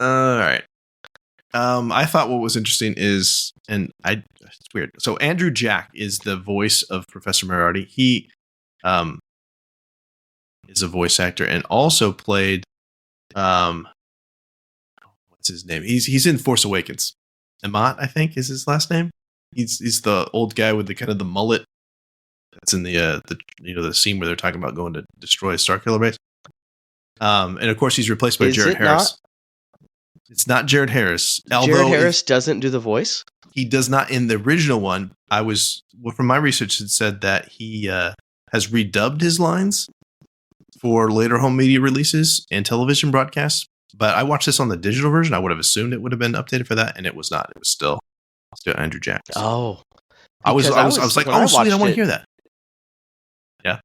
All right. I thought what was interesting is, it's weird. So Andrew Jack is the voice of Professor Moriarty. He is a voice actor and also played what's his name? He's in Force Awakens. Amat, I think, is his last name. He's the old guy with the kind of the mullet. That's in the scene where they're talking about going to destroy a Starkiller base. And of course he's replaced by Jared Harris. It's not Jared Harris. Jared Harris doesn't do the voice? He does not in the original one. From my research, it said that he has redubbed his lines for later home media releases and television broadcasts. But I watched this on the digital version. I would have assumed it would have been updated for that, and it was not. It was still Andrew Jackson. Oh, I was like, oh, sweet, I want to hear that.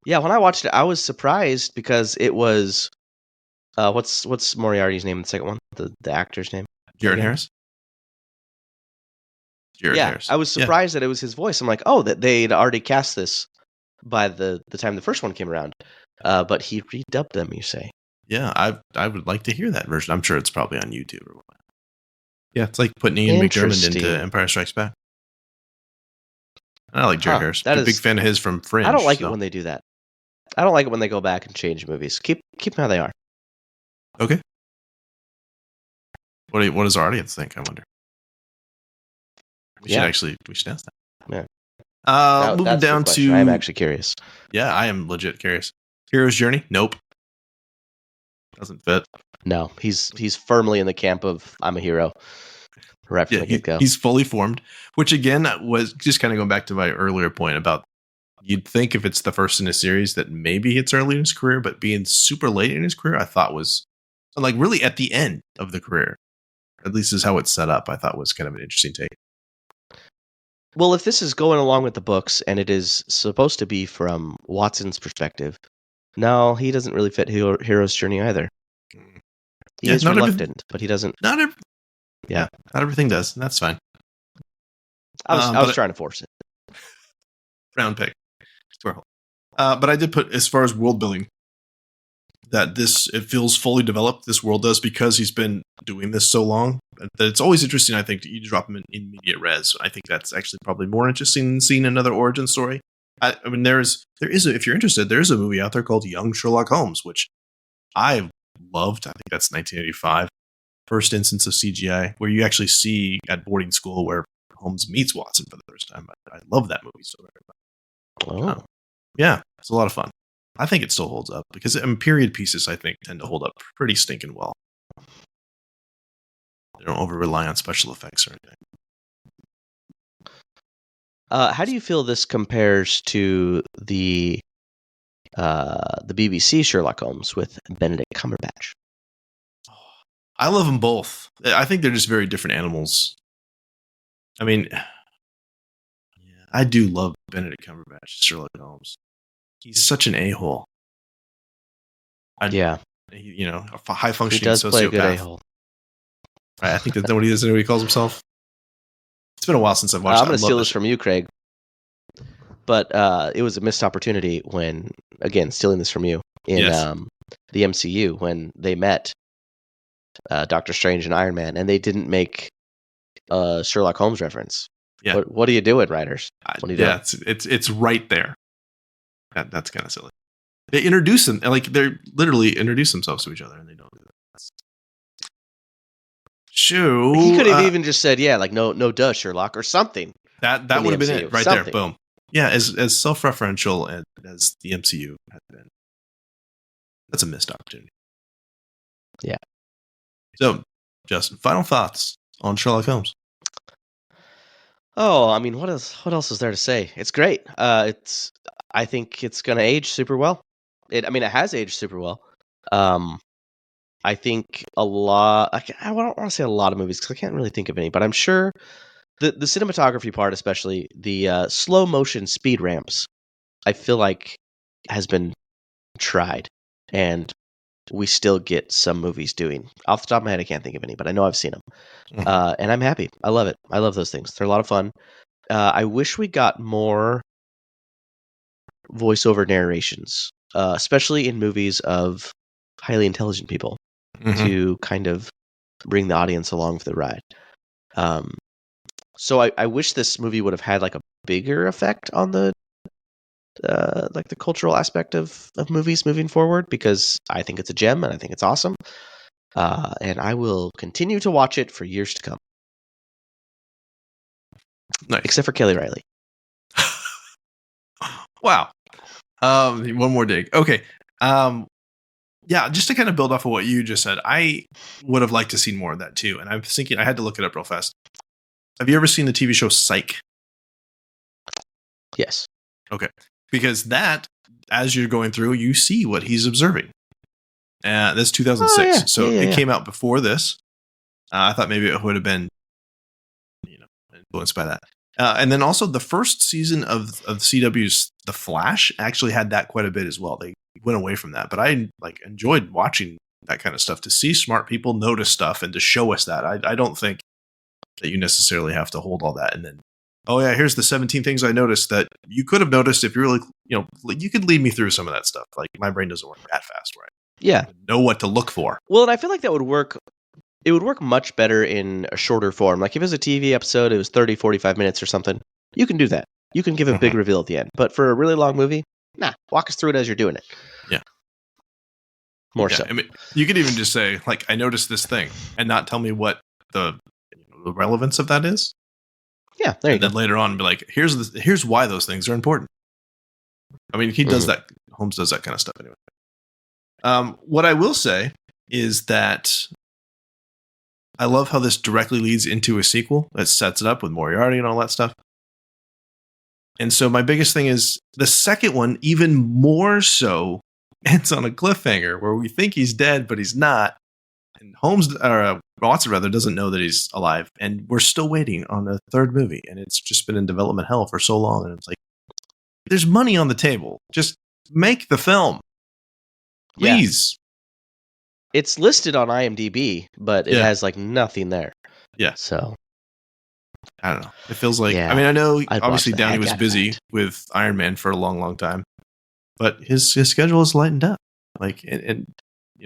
Yeah. When I watched it, I was surprised because it was what's Moriarty's name in the second one? The actor's name? Jared Harris. Harris. I was surprised that it was his voice. I'm like, oh, that they'd already cast this by the time the first one came around. But he redubbed them, you say? Yeah, I would like to hear that version. I'm sure it's probably on YouTube or whatnot. Yeah, it's like putting Ian McDiarmid into Empire Strikes Back. I like Jared Harris. I'm a big fan of his from Fringe. I don't like it when they do that. I don't like it when they go back and change movies. Keep them how they are. Okay. What does our audience think? I wonder. We should ask that. Yeah. Moving down to. I'm actually curious. Yeah, I am legit curious. Hero's Journey? Nope. Doesn't fit. No, he's firmly in the camp of I'm a hero. Right from the get-go. He's fully formed, which again was just kind of going back to my earlier point about you'd think if it's the first in a series that maybe it's early in his career, but being super late in his career, I thought was like really at the end of the career. At least is how it's set up. I thought was kind of an interesting take. Well, if this is going along with the books and it is supposed to be from Watson's perspective, no, he doesn't really fit Hero's Journey either. He is reluctant, but he doesn't. Not everything does. And that's fine. I was trying to force it. Round pick. But I did put, as far as world building, that it feels fully developed. This world does, because he's been doing this so long. That it's always interesting, I think, to drop him in medias res. I think that's actually probably more interesting than seeing another origin story. I mean, there is if you're interested, there is a movie out there called Young Sherlock Holmes, which I loved. I think that's 1985. First instance of CGI where you actually see at boarding school where Holmes meets Watson for the first time. I love that movie so very much. Oh. Yeah, it's a lot of fun. I think it still holds up because period pieces, I think, tend to hold up pretty stinking well. They don't over rely on special effects or anything. How do you feel this compares to the BBC Sherlock Holmes with Benedict Cumberbatch? I love them both. I think they're just very different animals. I mean, I do love Benedict Cumberbatch, Sherlock Holmes. He's such an a-hole. A high functioning sociopath. He does play a good a-hole. I think that's what he calls himself. It's been a while since I've watched. I'm going to steal this from you, Craig. But it was a missed opportunity when, again, stealing this from you in the MCU when they met Doctor Strange and Iron Man, and they didn't make a Sherlock Holmes reference. Yeah. What are you doing, writers? What are you doing? It's right there. That's kind of silly. They introduce them, like they're literally introduce themselves to each other, and they don't do that. Sure. He could have even just said, no, duh, Sherlock, or something. That would have been it right there. Boom. Yeah, as self-referential as the MCU has been, that's a missed opportunity. Yeah. So, Justin, final thoughts on Sherlock Holmes? Oh, I mean, what else is there to say? It's great. I think it's going to age super well. It has aged super well. I think a lot. I don't want to say a lot of movies because I can't really think of any, but I'm sure the cinematography part, especially the slow motion speed ramps, I feel like has been tried, and we still get some movies doing. Off the top of my head, I can't think of any, but I know I've seen them. And I'm happy. I love it. I love those things. They're a lot of fun. I wish we got more voiceover narrations, especially in movies of highly intelligent people, to kind of bring the audience along for the ride. So I wish this movie would have had like a bigger effect on the like the cultural aspect of movies moving forward, because I think it's a gem and I think it's awesome. And I will continue to watch it for years to come. Nice. Except for Kelly Riley. Wow. One more dig. Okay. Yeah, just to kind of build off of what you just said, I would have liked to see more of that too. And I'm thinking, I had to look it up real fast. Have you ever seen the TV show Psych? Yes. Okay. Because that, as you're going through, you see what he's observing. That's 2006. Oh, yeah. So it came out before this. I thought maybe it would have been, influenced by that. And then also the first season of CW's The Flash actually had that quite a bit as well. They went away from that, but I enjoyed watching that kind of stuff, to see smart people notice stuff and to show us that. I don't think that you necessarily have to hold all that and then, oh yeah, here's the 17 things I noticed that you could have noticed if you really, you could lead me through some of that stuff. Like my brain doesn't work that fast, right? Yeah. Know what to look for. Well, and I feel like that would work. It would work much better in a shorter form. Like if it was a TV episode, it was 30, 45 minutes or something. You can do that. You can give a big reveal at the end. But for a really long movie, walk us through it as you're doing it. Yeah. More so. I mean, you could even just say, like, I noticed this thing and not tell me what the relevance of that is. Yeah, there you go. And then later on be like, here's why those things are important. I mean, he does that. Holmes does that kind of stuff anyway. What I will say is that I love how this directly leads into a sequel that sets it up with Moriarty and all that stuff. And so my biggest thing is the second one, even more so, ends on a cliffhanger where we think he's dead, but he's not. And Watson rather doesn't know that he's alive. And we're still waiting on a third movie. And it's just been in development hell for so long. And it's like, there's money on the table. Just make the film. Please. Yeah. It's listed on IMDb, but it has like nothing there. Yeah. So I don't know. It feels like, I mean, I know obviously Downey was busy with Iron Man for a long, long time, but his schedule is lightened up. Like, and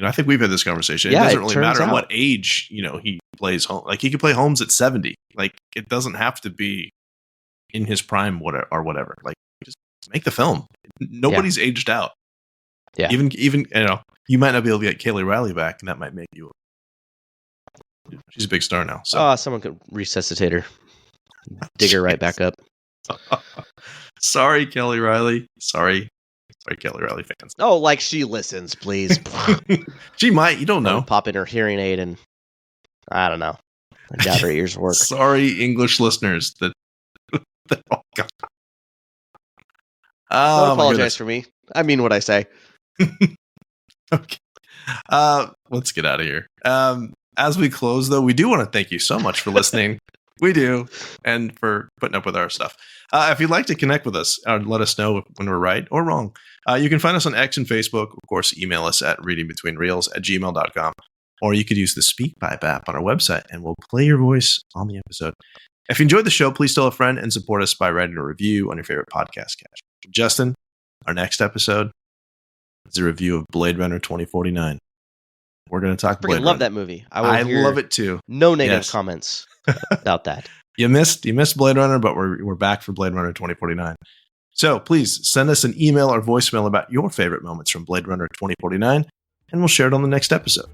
I think we've had this conversation. It doesn't really matter at what age, he plays Holmes. Like, he could play Holmes at 70. Like, it doesn't have to be in his prime or whatever. Like, just make the film. Nobody's aged out. Yeah. Even you might not be able to get Kaylee Riley back, and that might make you. She's a big star now. So someone could resuscitate her, dig her right back up. Sorry, Kelly Riley. Sorry, Kelly Riley fans. Oh, like she listens, please. She might. You don't know. Pop in her hearing aid, and I don't know. I doubt her ears work. Sorry, English listeners. Don't apologize for me. I mean what I say. Okay. Let's get out of here. As we close, though, we do want to thank you so much for listening. We do. And for putting up with our stuff. If you'd like to connect with us or let us know when we're right or wrong, you can find us on X and Facebook. Of course, email us at readingbetweenreels@gmail.com. Or you could use the SpeakPipe app on our website, and we'll play your voice on the episode. If you enjoyed the show, please tell a friend and support us by writing a review on your favorite podcast catcher. Justin, our next episode is a review of Blade Runner 2049. We're going to talk Blade Runner. I love that movie. I love it too. No negative comments about that. You missed Blade Runner, but we're back for Blade Runner 2049. So please send us an email or voicemail about your favorite moments from Blade Runner 2049, and we'll share it on the next episode.